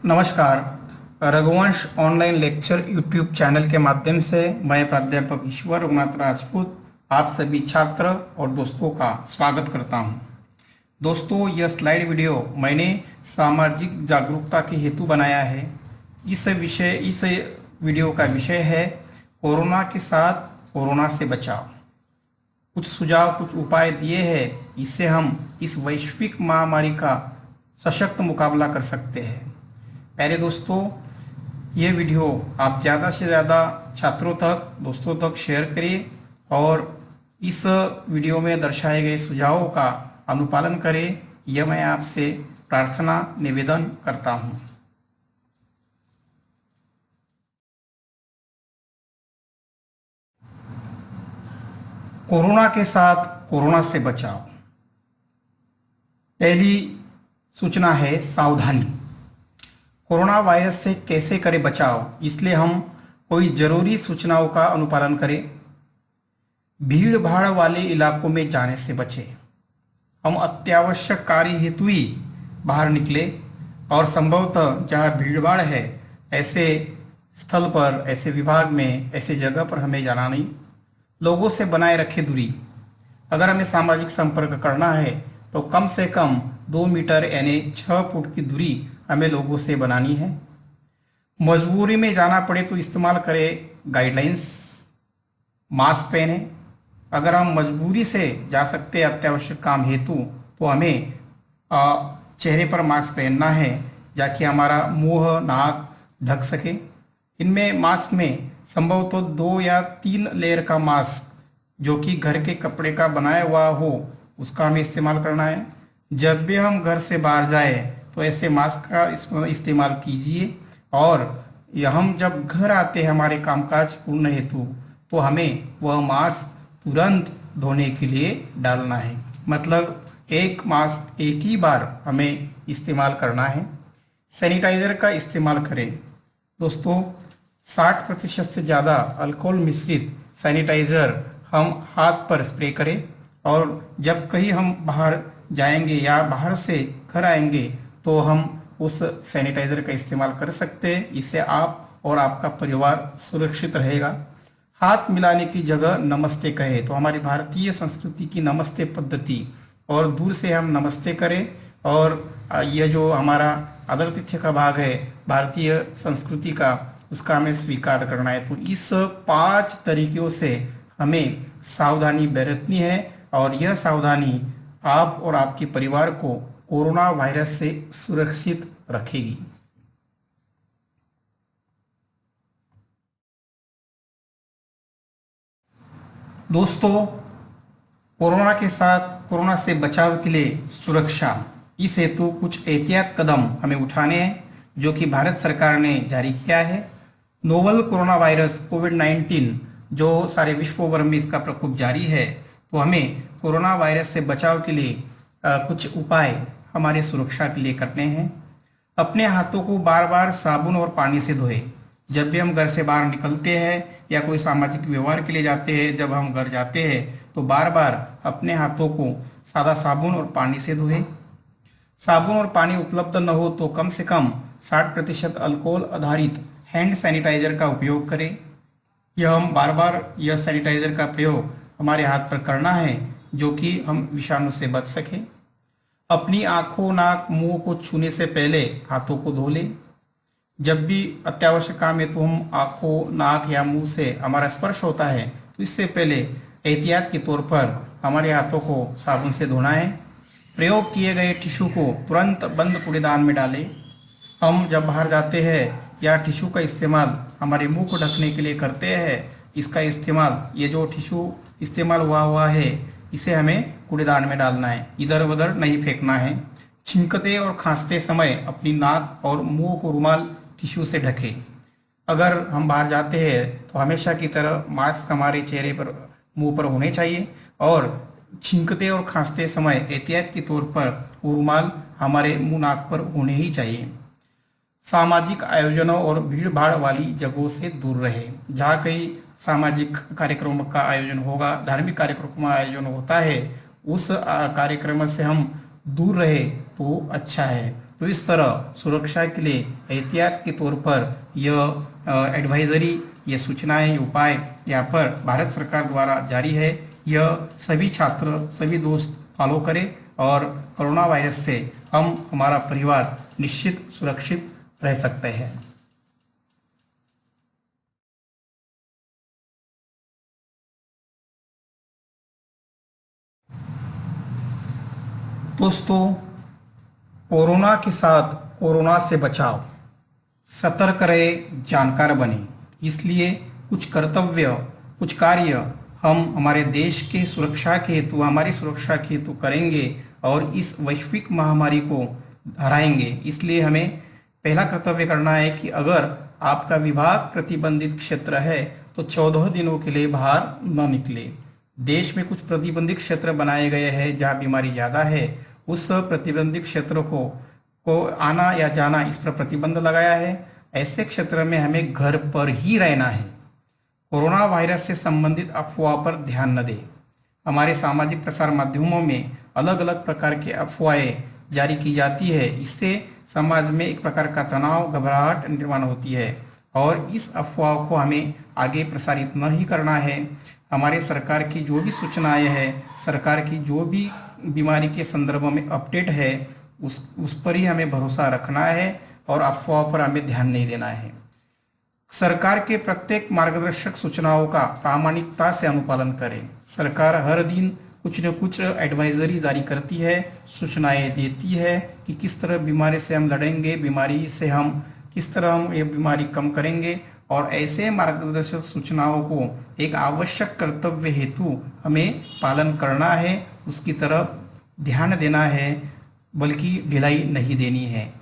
नमस्कार। Raghuvansh online lecture YouTube channel के माध्यम से मैं प्राध्यापक ईश्वर रघुनाथ राजपूत आप सभी छात्र और दोस्तों का स्वागत करता हूं। दोस्तों, यह स्लाइड वीडियो मैंने सामाजिक जागरूकता के हेतु बनाया है। इस वीडियो का विषय है कोरोना के साथ कोरोना से बचाव। कुछ सुझाव, कुछ उपाय दिए हैं, इससे हम इस वैश्विक महामारी का सशक्त मुकाबला कर सकते हैं। प्यारे दोस्तों, ये वीडियो आप ज़्यादा से ज़्यादा छात्रों तक, दोस्तों तक शेयर करिए और इस वीडियो में दर्शाए गए सुझावों का अनुपालन करें। यह मैं आपसे प्रार्थना निवेदन करता हूँ। कोरोना के साथ कोरोना से बचाव। पहली सूचना है सावधानी। कोरोना वायरस से कैसे करें बचाव, इसलिए हम कोई जरूरी सूचनाओं का अनुपालन करें। भीड़ भाड़ वाले इलाकों में जाने से बचें। हम अत्यावश्यक कार्य हेतु ही बाहर निकले और संभवतः जहां भीड़ भाड़ है ऐसे स्थल पर, ऐसे विभाग में, ऐसे जगह पर हमें जाना नहीं। लोगों से बनाए रखे दूरी। अगर हमें सामाजिक संपर्क करना है तो कम से कम 2 मीटर यानी 6 फुट की दूरी हमें लोगों से बनानी है। मजबूरी में जाना पड़े तो इस्तेमाल करें गाइडलाइंस। मास्क पहने। अगर हम मजबूरी से जा सकते हैं अत्यावश्यक काम हेतु तो हमें चेहरे पर मास्क पहनना है ताकि हमारा मुंह नाक ढक सके। इनमें मास्क में संभवतः 2 या 3 लेयर का मास्क जो कि घर के कपड़े का बनाया हुआ हो उसका हमें इस्तेमाल करना है। जब भी हम घर से बाहर जाए तो ऐसे मास्क का इस्तेमाल कीजिए और हम जब घर आते हैं हमारे कामकाज पूर्ण हेतु तो हमें वह मास्क तुरंत धोने के लिए डालना है। मतलब एक मास्क एक ही बार हमें इस्तेमाल करना है। सैनिटाइज़र का इस्तेमाल करें। दोस्तों, 60% से ज़्यादा अल्कोहल मिश्रित सैनिटाइज़र हम हाथ पर स्प्रे करें और जब कहीं हम बाहर जाएंगे या बाहर से घर आएंगे तो हम उस सैनिटाइज़र का इस्तेमाल कर सकते हैं। इससे आप और आपका परिवार सुरक्षित रहेगा। हाथ मिलाने की जगह नमस्ते कहें तो हमारी भारतीय संस्कृति की नमस्ते पद्धति और दूर से हम नमस्ते करें और यह जो हमारा आदरातिथ्य का भाग है भारतीय संस्कृति का, उसका हमें स्वीकार करना है। तो इस 5 तरीकों से हमें सावधानी बरतनी है और यह सावधानी आप और आपके परिवार को कोरोना वायरस से सुरक्षित रखेगी। दोस्तों, कोरोना के साथ कोरोना से बचाव के लिए सुरक्षा, इस हेतु कुछ एहतियात कदम हमें उठाने हैं जो कि भारत सरकार ने जारी किया है। नोवल कोरोना वायरस कोविड-19 जो सारे विश्व भर में इसका प्रकोप जारी है, तो हमें कोरोना वायरस से बचाव के लिए कुछ उपाय हमारी सुरक्षा के लिए करने हैं। अपने हाथों को बार बार साबुन और पानी से धोएं। जब भी हम घर से बाहर निकलते हैं या कोई सामाजिक व्यवहार के लिए जाते हैं, जब हम घर जाते हैं तो बार बार अपने हाथों को सादा साबुन और पानी से धोएं। साबुन और पानी उपलब्ध न हो तो कम से कम 60% अल्कोहल आधारित हैंड सैनिटाइजर का उपयोग करें। यह हम बार बार यह सैनिटाइजर का प्रयोग हमारे हाथ पर करना है जो कि हम विषाणु से बच सकें। अपनी आँखों, नाक, मुंह को छूने से पहले हाथों को धो लें। जब भी अत्यावश्यक काम है तो हम आँखों, नाक या मुंह से हमारा स्पर्श होता है तो इससे पहले एहतियात के तौर पर हमारे हाथों को साबुन से धोना है। प्रयोग किए गए टिश्यू को तुरंत बंद कूड़ेदान में डालें। हम जब बाहर जाते हैं या टिश्यू का इस्तेमाल हमारे मुंह को ढकने के लिए करते हैं, इसका इस्तेमाल, ये जो टिश्यू इस्तेमाल हुआ है इसे हमें कूड़ेदान में डालना है, इधर उधर नहीं फेंकना है। छींकते और खांसते समय अपनी नाक और मुंह को रुमाल टिश्यू से ढकें। अगर हम बाहर जाते हैं तो हमेशा की तरह मास्क हमारे चेहरे पर, मुंह पर होने चाहिए और छींकते और खांसते समय एहतियात के तौर पर वो रुमाल हमारे मुंह नाक पर होने ही चाहिए। सामाजिक आयोजनों और भीड़ भाड़ वाली जगहों से दूर रहे। जहाँ कहीं सामाजिक कार्यक्रमों का आयोजन होगा, धार्मिक कार्यक्रमों का आयोजन होता है, उस कार्यक्रम से हम दूर रहे तो अच्छा है, तो इस तरह सुरक्षा के लिए एहतियात के तौर पर यह एडवाइजरी, ये सूचनाएं, उपाय यहाँ पर भारत सरकार द्वारा जारी है। यह सभी छात्र, सभी दोस्त फॉलो करें और कोरोना वायरस से हम, हमारा परिवार निश्चित सुरक्षित रह सकते हैं। दोस्तों, कोरोना के साथ कोरोना से बचाव, सतर्क रहे, जानकार बने। इसलिए कुछ कर्तव्य, कुछ कार्य हम हमारे देश के सुरक्षा के हेतु, हमारी सुरक्षा के हेतु करेंगे और इस वैश्विक महामारी को हराएंगे। इसलिए हमें पहला कर्तव्य करना है कि अगर आपका विभाग प्रतिबंधित क्षेत्र है तो 14 दिनों के लिए बाहर न निकले। देश में कुछ प्रतिबंधित क्षेत्र बनाए गए हैं जहाँ बीमारी ज़्यादा है, उस प्रतिबंधित क्षेत्र को आना या जाना, इस पर प्रतिबंध लगाया है। ऐसे क्षेत्र में हमें घर पर ही रहना है। कोरोना वायरस से संबंधित अफवाह पर ध्यान न दें। हमारे सामाजिक प्रसार माध्यमों में अलग अलग प्रकार की अफवाहें जारी की जाती है। इससे समाज में एक प्रकार का तनाव, घबराहट निर्माण होती है और इस अफवाह को हमें आगे प्रसारित नहीं करना है। हमारे सरकार की जो भी सूचनाएं हैं, सरकार की जो भी बीमारी के संदर्भ में अपडेट है, उस पर ही हमें भरोसा रखना है और अफवाह पर हमें ध्यान नहीं देना है। सरकार के प्रत्येक मार्गदर्शक सूचनाओं का प्रामाणिकता से अनुपालन करें। सरकार हर दिन कुछ न कुछ एडवाइजरी जारी करती है, सूचनाएं देती है कि किस तरह बीमारी से हम लड़ेंगे, बीमारी से हम किस तरह हम ये बीमारी कम करेंगे। और ऐसे मार्गदर्शक सूचनाओं को एक आवश्यक कर्तव्य हेतु हमें पालन करना है, उसकी तरफ ध्यान देना है, बल्कि ढिलाई नहीं देनी है।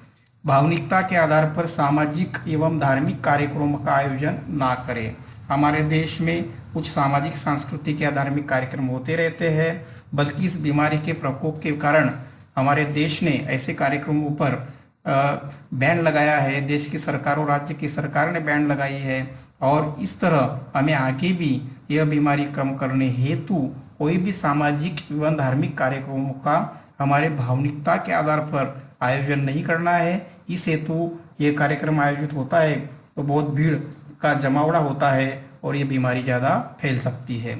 भावनिकता के आधार पर सामाजिक एवं धार्मिक कार्यक्रमों का आयोजन ना करें। हमारे देश में कुछ सामाजिक, सांस्कृतिक या धार्मिक कार्यक्रम होते रहते हैं, बल्कि इस बीमारी के प्रकोप के कारण हमारे देश ने ऐसे कार्यक्रमों पर बैन लगाया है। देश की सरकार और राज्य की सरकार ने बैन लगाई है और इस तरह हमें आगे भी यह बीमारी कम करने हेतु कोई भी सामाजिक एवं धार्मिक कार्यक्रमों का हमारे भावनिकता के आधार पर आयोजन नहीं करना है। इस हेतु ये कार्यक्रम आयोजित होता है तो बहुत भीड़ का जमावड़ा होता है और ये बीमारी ज़्यादा फैल सकती है।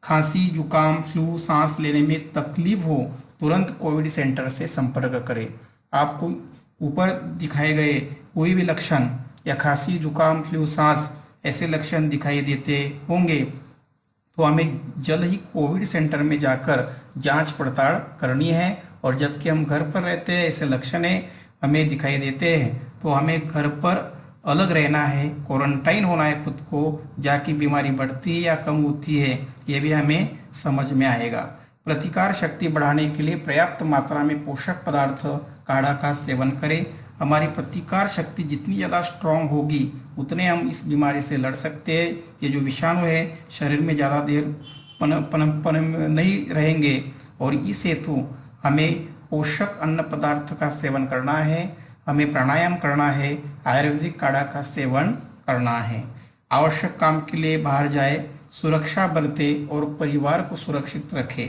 खांसी, जुकाम, फ्लू, सांस लेने में तकलीफ हो, तुरंत कोविड सेंटर से संपर्क करें। आपको ऊपर दिखाए गए कोई भी लक्षण या खांसी, जुकाम, फ्लू, सांस ऐसे लक्षण दिखाई देते होंगे तो हमें जल्द ही कोविड सेंटर में जाकर जांच पड़ताल करनी है। और जबकि हम घर पर रहते हैं, ऐसे लक्षण हमें दिखाई देते हैं तो हमें घर पर अलग रहना है, क्वारंटाइन होना है खुद को। जाकि बीमारी बढ़ती है या कम होती है ये भी हमें समझ में आएगा। प्रतिकार शक्ति बढ़ाने के लिए पर्याप्त मात्रा में पोषक पदार्थ, काढ़ा का सेवन करें। हमारी प्रतिकार शक्ति जितनी ज़्यादा स्ट्रांग होगी उतने हम इस बीमारी से लड़ सकते हैं। ये जो विषाणु है शरीर में ज़्यादा देर पनप नहीं रहेंगे और इस हेतु हमें पोषक अन्न पदार्थ का सेवन करना है, हमें प्राणायाम करना है, आयुर्वेदिक काढ़ा का सेवन करना है। आवश्यक काम के लिए बाहर जाए, सुरक्षा बरते और परिवार को सुरक्षित रखें।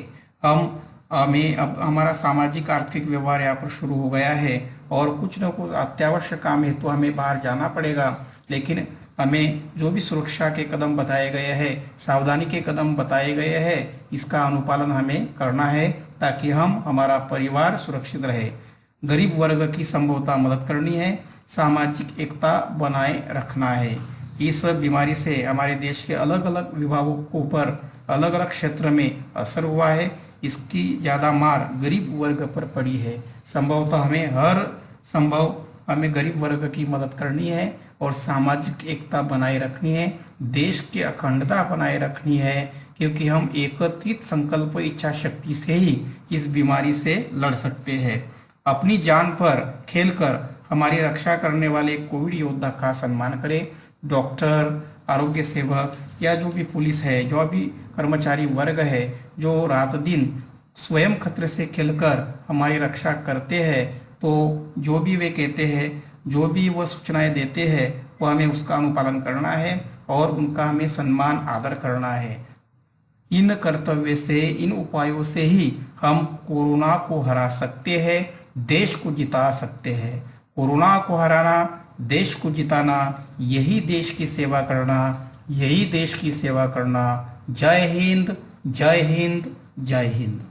हमें अब हमारा सामाजिक आर्थिक व्यवहार यहाँ पर शुरू हो गया है और कुछ न कुछ अत्यावश्यक काम है तो हमें बाहर जाना पड़ेगा, लेकिन हमें जो भी सुरक्षा के कदम बताए गए हैं, सावधानी के कदम बताए गए हैं, इसका अनुपालन हमें करना है ताकि हम, हमारा परिवार सुरक्षित रहे। गरीब वर्ग की संभवतः मदद करनी है, सामाजिक एकता बनाए रखना है। इस बीमारी से हमारे देश के अलग अलग विभागों को ऊपर अलग अलग क्षेत्र में असर हुआ है। इसकी ज़्यादा मार गरीब वर्ग पर पड़ी है। संभवतः हमें गरीब वर्ग की मदद करनी है और सामाजिक एकता बनाए रखनी है, देश की अखंडता बनाए रखनी है, क्योंकि हम एकत्रित संकल्प, इच्छा शक्ति से ही इस बीमारी से लड़ सकते हैं। अपनी जान पर खेलकर हमारी रक्षा करने वाले कोविड योद्धा का सम्मान करें। डॉक्टर, आरोग्य सेवक या जो भी पुलिस है, जो भी कर्मचारी वर्ग है, जो रात दिन स्वयं खतरे से खेलकर हमारी रक्षा करते हैं, तो जो भी वे कहते हैं, जो भी वो सूचनाएं देते हैं, वो हमें उसका अनुपालन करना है और उनका हमें सम्मान, आदर करना है। इन कर्तव्य से, इन उपायों से ही हम कोरोना को हरा सकते हैं, देश को जिता सकते हैं। कोरोना को हराना, देश को जिताना, यही देश की सेवा करना, यही देश की सेवा करना। जय हिंद, जय हिंद, जय हिंद।